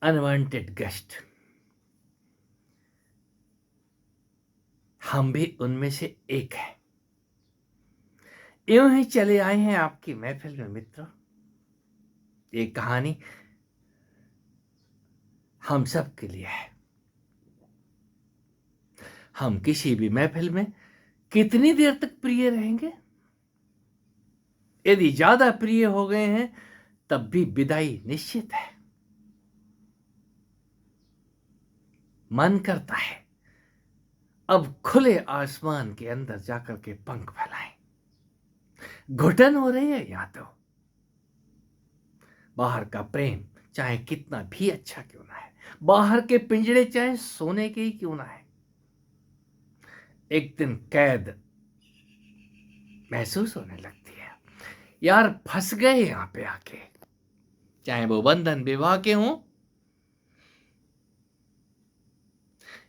Unwanted guest, हम भी उनमें से एक हैं। यूं ही चले आए हैं आपकी महफिल में मित्रों। ये कहानी हम सब के लिए है। हम किसी भी महफिल में कितनी देर तक प्रिय रहेंगे? यदि ज्यादा प्रिय हो गए हैं तब भी विदाई निश्चित है। मन करता है अब खुले आसमान के अंदर जाकर के पंख फैलाएं। घुटन हो रही है या तो बाहर का प्रेम चाहे कितना भी अच्छा क्यों ना है, बाहर के पिंजरे चाहे सोने के ही क्यों ना है, एक दिन कैद महसूस होने लगती है। यार फंस गए यहां पे आके, चाहे वो बंधन विवाह के हों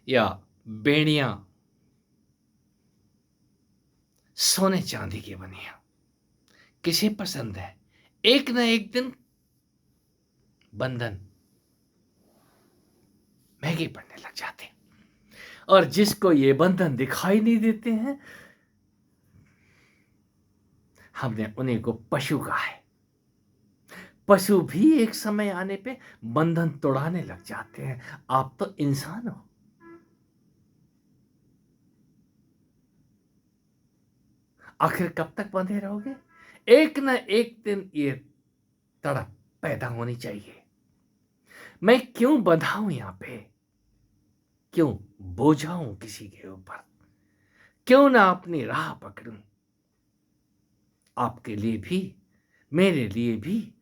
या बेड़ियां सोने चांदी की बनी हो। किसे पसंद है एक ना एक दिन बंधन महंगे पड़ने लग जाते हैं। और जिसको ये बंधन दिखाई नहीं देते हैं, हमने उन्हीं को पशु कहा है। पशु भी एक समय आने पे बंधन तोड़ाने लग जाते हैं। आप तो इंसान हो, आखिर कब तक बंधे रहोगे? एक ना एक दिन ये तड़प पैदा होनी चाहिए। मैं क्यों बंधा हूं यहां पे? क्यों बोझा हूं किसी के ऊपर? क्यों ना अपनी राह पकड़ूं? आपके लिए भी, मेरे लिए भी।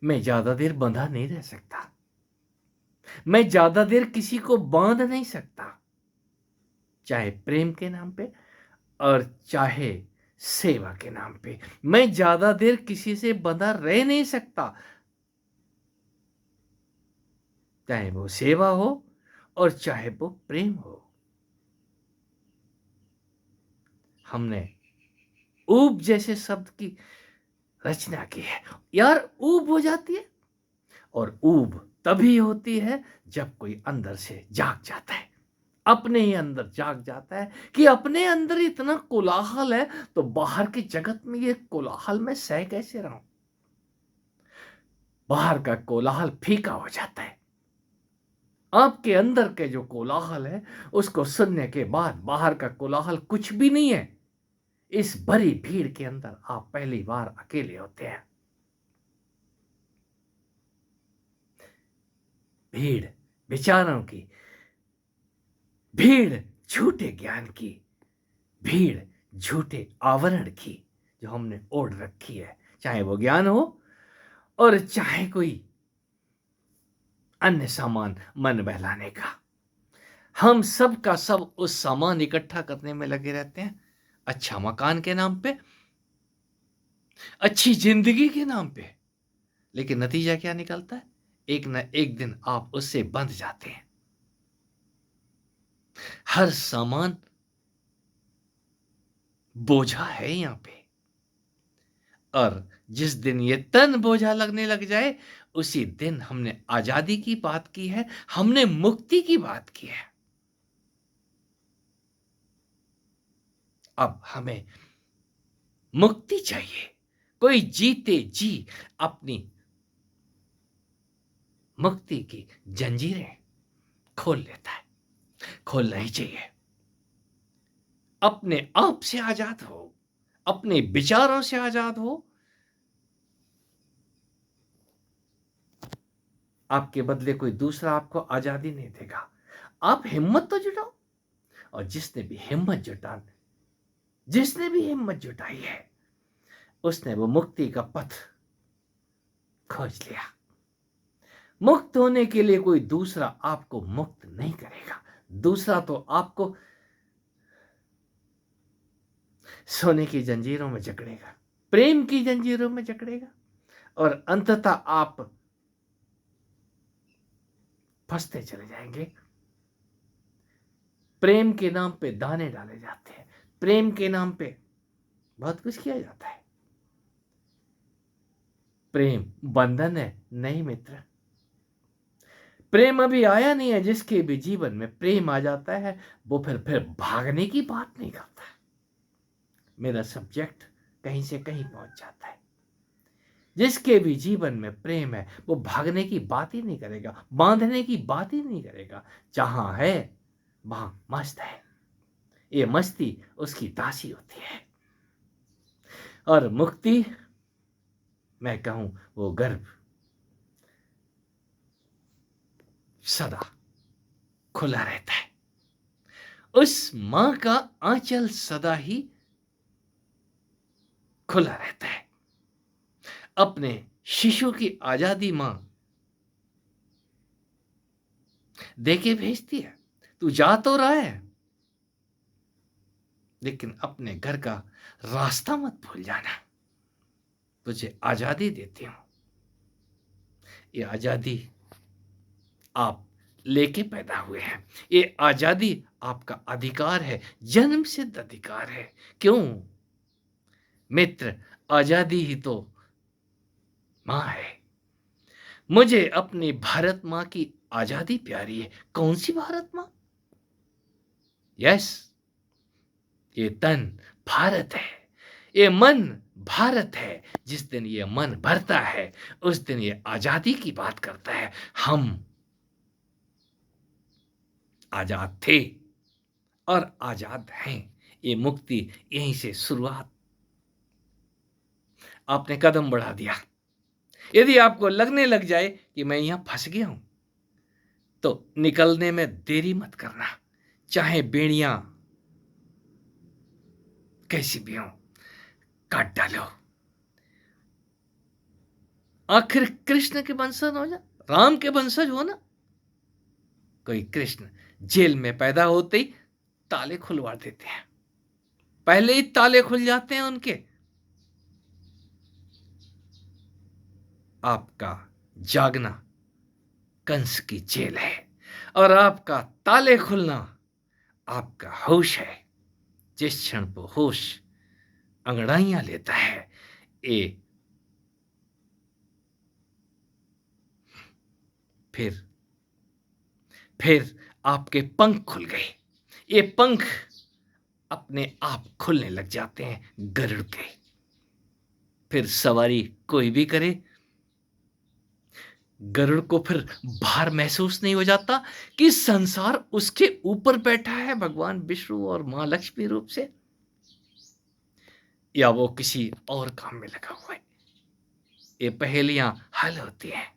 मैं ज्यादा देर बंधा नहीं रह सकता। मैं ज्यादा देर किसी को बांध नहीं सकता, चाहे प्रेम के नाम पे और चाहे सेवा के नाम पे। मैं ज्यादा देर किसी से बंधा रह नहीं सकता, चाहे वो सेवा हो और चाहे वो प्रेम हो। हमने ऊब जैसे शब्द की रचना की है। यार ऊब हो जाती है, और ऊब तभी होती है जब कोई अंदर से जाग जाता है, अपने ही अंदर जाग जाता है कि अपने अंदर इतना कोलाहल है तो बाहर की जगत में ये कोलाहल मैं सह कैसे रहूं? बाहर का कोलाहल फीका हो जाता है। आपके अंदर के जो कोलाहल है उसको सुनने के बाद बाहर का कोलाहल कुछ भी नहीं है। इस भरी भीड़ के अंदर आप पहली बार अकेले होते हैं। भीड़ विचारों की, भीड़ झूठे ज्ञान की, भीड़ झूठे आवरण की जो हमने ओढ़ रखी है, चाहे वो ज्ञान हो और चाहे कोई अन्य सामान मन बहलाने का। हम सब का सब उस सामान इकट्ठा करने में लगे रहते हैं, अच्छा मकान के नाम पे, अच्छी जिंदगी के नाम पे। लेकिन नतीजा क्या निकलता है? एक न एक दिन आप उससे बंध जाते हैं। हर सामान बोझा है यहां पे, और जिस दिन ये तन बोझा लगने लग जाए उसी दिन हमने आजादी की बात की है, हमने मुक्ति की बात की है। अब हमें मुक्ति चाहिए। कोई जीते जी अपनी मुक्ति की जंजीरें खोल लेता है। खोलना ही चाहिए। अपने आप से आजाद हो, अपने विचारों से आजाद हो। आपके बदले कोई दूसरा आपको आजादी नहीं देगा। आप हिम्मत तो जुटाओ, और जिसने भी हिम्मत जुटाई है उसने वो मुक्ति का पथ खोज लिया। मुक्त होने के लिए कोई दूसरा आपको मुक्त नहीं करेगा। दूसरा तो आपको सोने की जंजीरों में जकड़ेगा, प्रेम की जंजीरों में जकड़ेगा, और अंततः आप फंसते चले जाएंगे। प्रेम के नाम पे दाने डाले जाते हैं, प्रेम के नाम पे बहुत कुछ किया जाता है। प्रेम बंधन है? नहीं मित्र, प्रेम अभी आया नहीं है। जिसके भी जीवन में प्रेम आ जाता है वो फिर भागने की बात नहीं करता है। मेरा सब्जेक्ट कहीं से कहीं पहुंच जाता है। जिसके भी जीवन में प्रेम है वो भागने की बात ही नहीं करेगा, बांधने की बात ही नहीं करेगा। जहां है वहां मस्त है। ये मस्ती उसकी दासी होती है। और मुक्ति, मैं कहूं, वो गर्भ सदा खुला रहता है। उस मां का आंचल सदा ही खुला रहता है। अपने शिशु की आजादी मां देके भेजती है। तू जा तो रहा है, लेकिन अपने घर का रास्ता मत भूल जाना। तुझे आजादी देती हूं। ये आजादी आप लेके पैदा हुए हैं। ये आजादी आपका अधिकार है, जन्म सिद्ध अधिकार है। क्यों मित्र? आजादी ही तो मां है। मुझे अपनी भारत मां की आजादी प्यारी है। कौन सी भारत मां? यस, ये तन भारत है, ये मन भारत है। जिस दिन ये मन भरता है उस दिन ये आजादी की बात करता है। हम आजाद थे और आजाद हैं। ये मुक्ति यहीं से शुरुआत। आपने कदम बढ़ा दिया। यदि आपको लगने लग जाए कि मैं यहां फंस गया हूं, तो निकलने में देरी मत करना। चाहे बेड़ियां कैसी भी हो, काट डालो। आखिर कृष्ण के वंशज हो जा, राम के वंशज हो ना। कोई कृष्ण जेल में पैदा होते ही ताले खुलवा देते हैं, पहले ही ताले खुल जाते हैं उनके। आपका जागना कंस की जेल है और आपका ताले खुलना आपका होश है। जिस क्षण वो होश अंगड़ाइयां लेता है, ये फिर फिर आपके पंख खुल गए। ये पंख अपने आप खुलने लग जाते हैं गरुड़ के। फिर सवारी कोई भी करे, गरुड़ को फिर भार महसूस नहीं हो जाता कि संसार उसके ऊपर बैठा है, भगवान विष्णु और मां लक्ष्मी रूप से, या वो किसी और काम में लगा हुआ है। ये पहेलियां हल होती हैं।